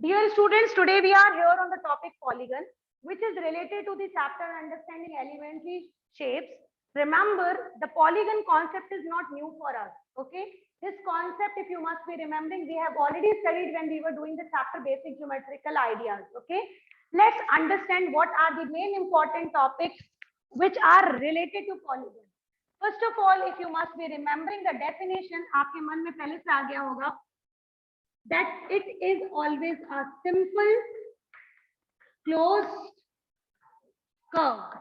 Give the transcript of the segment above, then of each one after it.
Dear students, today we are here on the topic polygon, which is related to the chapter understanding elementary shapes. Remember, the polygon concept is not new for us. Okay, this concept, if you must be remembering, we have already studied when we were doing the chapter basic geometrical ideas. Okay, let's understand what are the main important topics which are related to polygon. First of all, if you must be remembering the definition, आपके मन में पहले से आ गया होगा, that it is always a simple closed curve.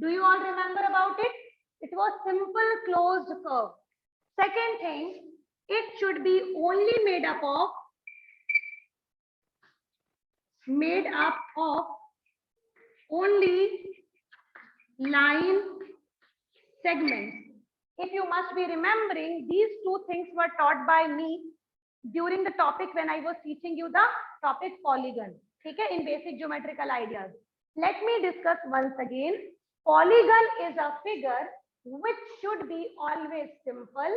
Do you all remember about it? It was simple closed curve. Second thing, it should be only made up of only line segments. If you must be remembering, these two things were taught by me during the topic when I was teaching you the topic polygon, okay, in basic geometrical ideas. Let me discuss once again. Polygon is a figure which should be always simple,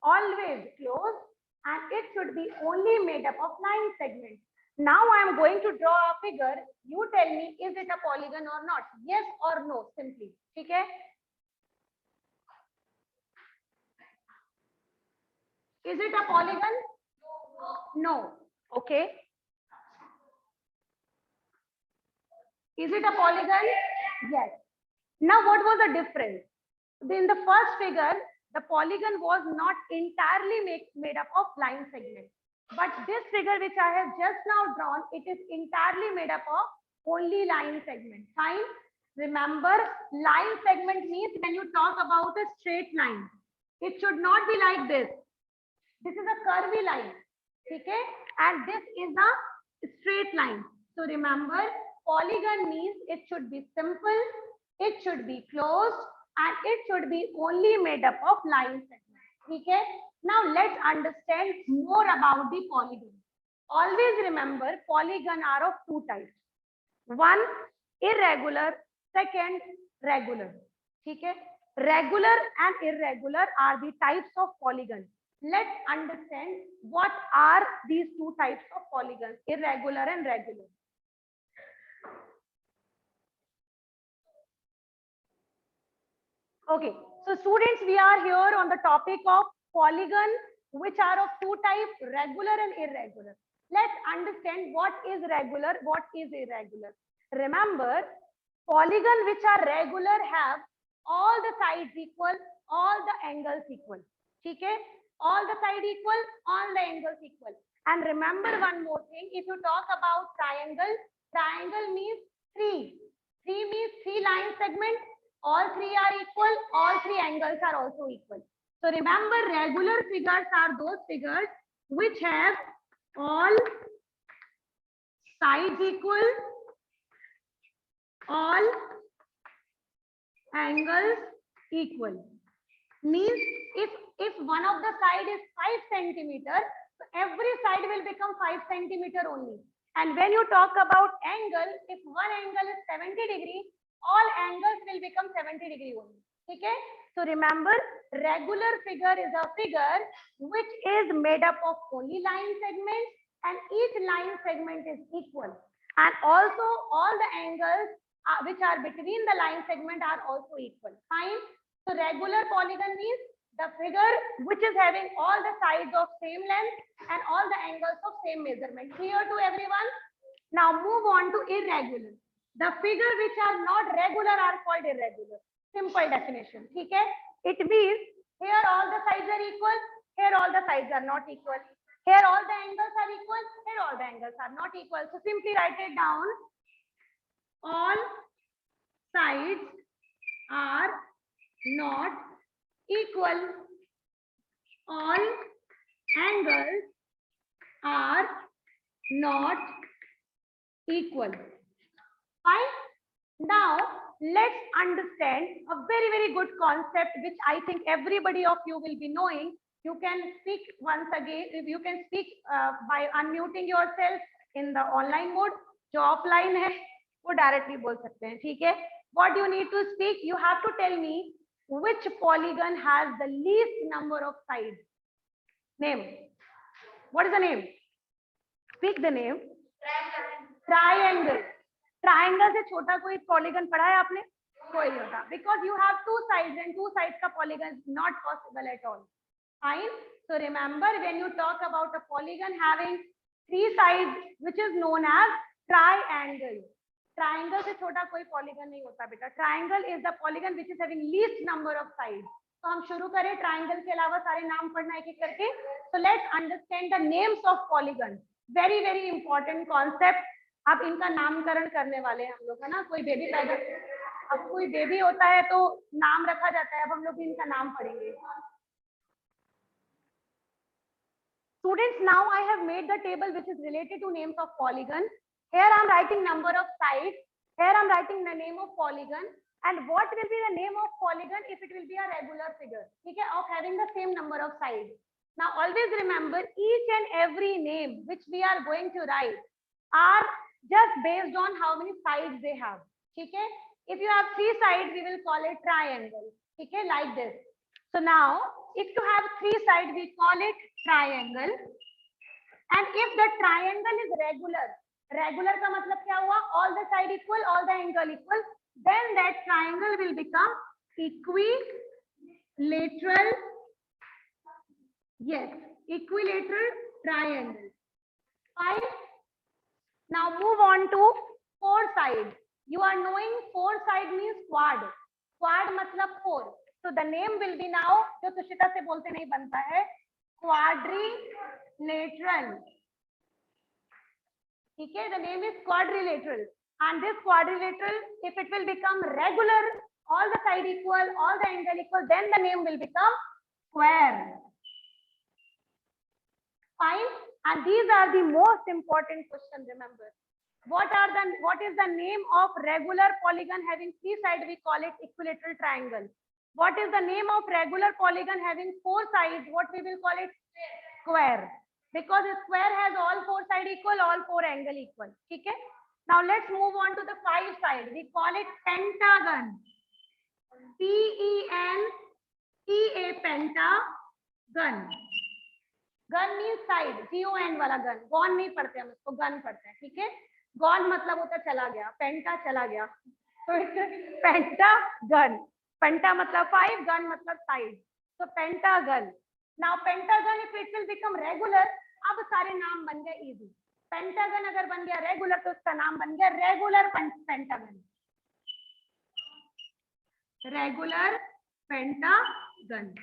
always closed, and it should be only made up of line segments. Now I am going to draw a figure. You tell me, is it a polygon or not? Yes or no, simply. Okay? Is it a polygon? No. Okay. Is it a polygon? Yes. Now, what was the difference? In the first figure, the polygon was not entirely made up of line segments. But this figure which I have just now drawn, it is entirely made up of only line segments. Fine. Remember, line segment means when you talk about a straight line, it should not be like this. This is a curvy line, okay? And this is a straight line. So remember, polygon means it should be simple, it should be closed, and it should be only made up of line segments. Okay? Now let's understand more about the polygon. Always remember, polygon are of two types. One, irregular. Second, regular. Okay? Regular and irregular are the types of polygons. Let's understand what are these two types of polygons, irregular and regular. Okay, so students, we are here on the topic of polygon, which are of two types, regular and irregular. Let's understand what is regular, what is irregular. Remember, polygon which are regular have all the sides equal, all the angles equal. Okay? All the sides equal, all the angles equal. And remember one more thing, if you talk about triangle, triangle means three. Three means three line segments. All three are equal, all three angles are also equal. So remember, regular figures are those figures which have all sides equal, all angles equal. Means if one of the side is 5 centimeter, so every side will become 5 centimeter only. And when you talk about angle, if one angle is 70 degree, all angles will become 70 degree only. Okay? So remember, regular figure is a figure which is made up of only line segments, and each line segment is equal. And also all the angles which are between the line segment are also equal. Fine. So regular polygon means the figure which is having all the sides of same length and all the angles of same measurement. Clear to everyone? Now move on to irregular. The figure which are not regular are called irregular. Simple definition. Okay? It means here all the sides are equal, here all the sides are not equal. Here all the angles are equal, here all the angles are not equal. So simply write it down. All sides are not equal. All angles are not equal. Fine. Now let's understand a very, very good concept which I think everybody of you will be knowing. You can speak once again, if you can speak by unmuting yourself in the online mode. जो offline है वो directly बोल सकते हैं, ठीक है? What you need to speak, you have to tell me which polygon has the least number of sides. Name. What is the name? Speak the name. Triangle. Triangle से छोटा कोई polygon पढ़ा है आपने? कोई नहीं होता. Because you have two sides and two sides का polygon is not possible at all. Fine. So remember when you talk about a polygon having three sides, which is known as triangle. Triangle से छोटा कोई polygon नहीं होता बेटा. Triangle is the polygon which is having least number of sides. तो हम शुरू करें ट्राइंगल के अलावा सारे नाम पढ़ना एक एक करके. So let's understand the names of polygon. Very very important concept. अब इनका नामकरण करने वाले हैं हम लोग, है ना. कोई बेबी पैदा, अब कोई बेबी होता है तो नाम रखा जाता है. अब हम लोग इनका नाम पढ़ेंगे. Students, now I have made the table which is related to names of polygon. Here I am writing number of sides. Here I am writing the name of polygon. And what will be the name of polygon if it will be a regular figure, okay, of having the same number of sides. Now always remember each and every name which we are going to write are just based on how many sides they have. Okay, if you have three sides we will call it triangle. Okay, like this. So now if you have three sides we call it triangle. And if the triangle is regular, regular का मतलब क्या हुआ? All the side equal, all the angle equal. Then that triangle will become equilateral. Yes, equilateral triangle. Fine. Now move on to four sides. You are knowing four side means quad. Quad मतलब four. So the name will be now, जो सुशिता से बोलते नहीं बनता है, quadrilateral. Okay, the name is quadrilateral. And this quadrilateral, if it will become regular, all the side equal, all the angle equal, then the name will become square. Fine. And these are the most important questions. Remember, what is the name of regular polygon having three sides? We call it equilateral triangle. What is the name of regular polygon having four sides? What we will call it? Square. Because a square has all four sides equal, all four angle equal. Okay. Now let's move on to the five side. We call it pentagon. P-E-N-T-A, pentagon. Gun means side. G-O-N वाला gun. Gone नहीं पढ़ते हम इसको, gun पढ़ते हैं. ठीक है. Gone मतलब होता चला गया. Penta चला गया. तो pentagon. Penta मतलब five, gun मतलब side. So pentagon. Now pentagon if it will become regular, अब सारे नाम बन गए easy. पेंटागन अगर बन गया रेगुलर तो उसका नाम बन गया रेगुलर पेंटागन. Regular pentagon.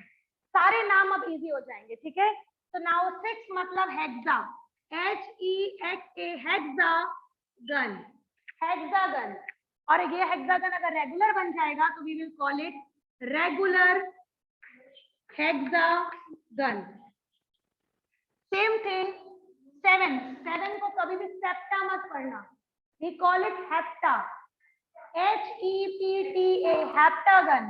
सारे नाम अब इजी हो जाएंगे. ठीक है. तो नाउ 6 मतलब हेक्सा. H-E-X-A, hexagon. हेक्सागन. और ये हेक्सागन अगर रेगुलर बन जाएगा तो we will call it regular hexagon. Same thing 7 को कभी भी सेप्टा मत पढ़ना. We call it hepta. H-E-P-T-A, heptagon.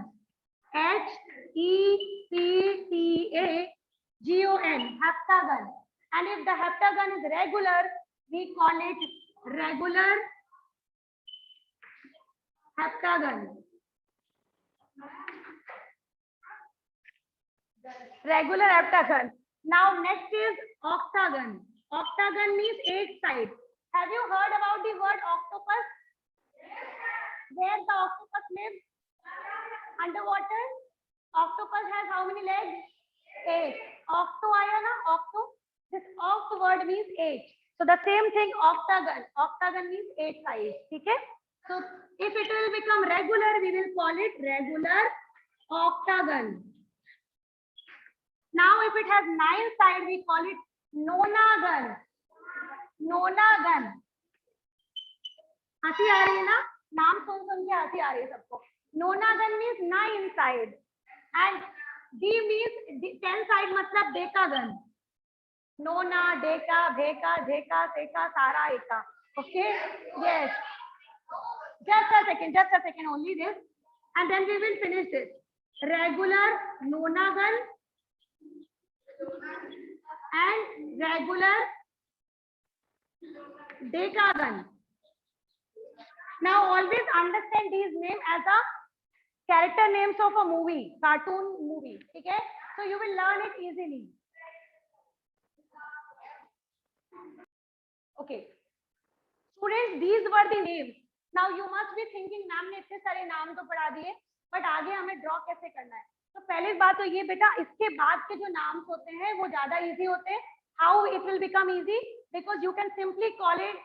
H-E-P-T-A-G-O-N, heptagon. And if the heptagon is regular, we call it regular heptagon. Regular heptagon. Now next is octagon. Octagon means 8 sides. Have you heard about the word octopus? Where the octopus lives? Underwater. Octopus has how many legs? 8. Octo आया ना? Octo. This oct word means 8. So the same thing octagon. Octagon means 8 sides. ठीक है? So if it will become regular, we will call it regular octagon. Now if it has 9 sides, we call it nonagon. Nonagon. हंसी आ रही है ना? नाम सुन के हंसी आ रही है सबको. Nonagon means 9 side. And D means 10 side मतलब डेकागन. Nona, डेका, भेका, झेका, सेका, सारा, एका. Okay? Yes. Just a second only this. And then we will finish this. Regular nonagon and regular decagon. Now always understand these names as a character names of a movie, cartoon movie. Okay? So you will learn it easily. Students, these were the names. Now you must be thinking, ma'am ने इतने सारे नाम तो पढ़ा दिए, but आगे हमें draw कैसे करना है? तो पहली बात तो ये बेटा, इसके बाद के जो नाम्स होते हैं वो ज्यादा इजी होते हैं. How it will become easy? Because you can simply call it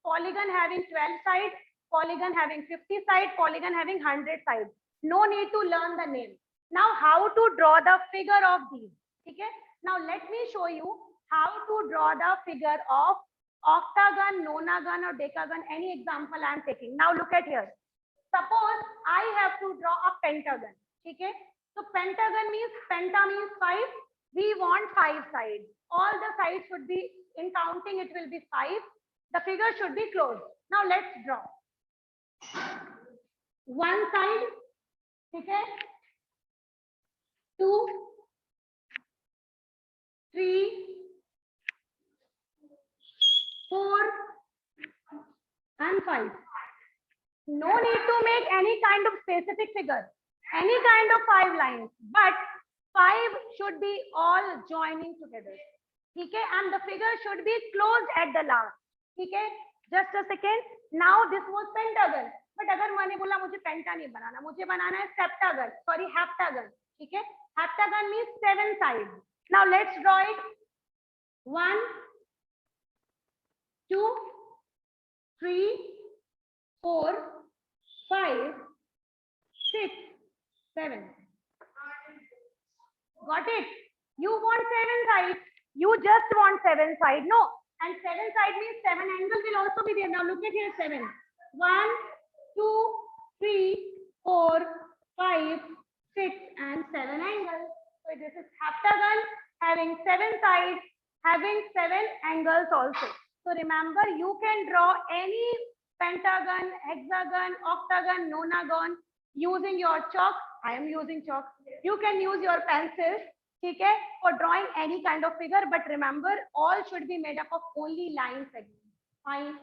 polygon having 12 sides, polygon having 50 sides, polygon having 100 sides. No need to learn the name. Now how to draw the figure of these? Okay. Now let me show you how to draw the figure of octagon, nonagon or decagon, any example I am taking. Now look at here. Suppose I have to draw a pentagon. Okay. So pentagon means, penta means 5. We want 5 sides. All the sides should be, in counting it will be 5. The figure should be closed. Now let's draw. One side, okay, 2, 3, 4 and 5. No need to make any kind of specific figure, any kind of 5 lines, but 5 should be all joining together. Okay, and the figure should be closed at the last. Okay, just a second. Now this was pentagon, but अगर मैंने बोला मुझे पेंटा नहीं बनाना, मुझे बनाना है septagon, sorry heptagon. ठीक है, heptagon means 7 sides. Now let's draw it. 1, 2, 3, 4, 5, 6, 7. Got it? You want 7 sides. You just want 7 sides. No. And 7 side means 7 angles will also be there. Now look at here 7. 1, 2, 3, 4, 5, 6 and 7 angles. So this is heptagon having 7 sides, having 7 angles also. So remember, you can draw any pentagon, hexagon, octagon, nonagon using your chalk. I am using chalk. You can use your pencils. Okay, for drawing any kind of figure, but remember all should be made up of only lines again. Fine.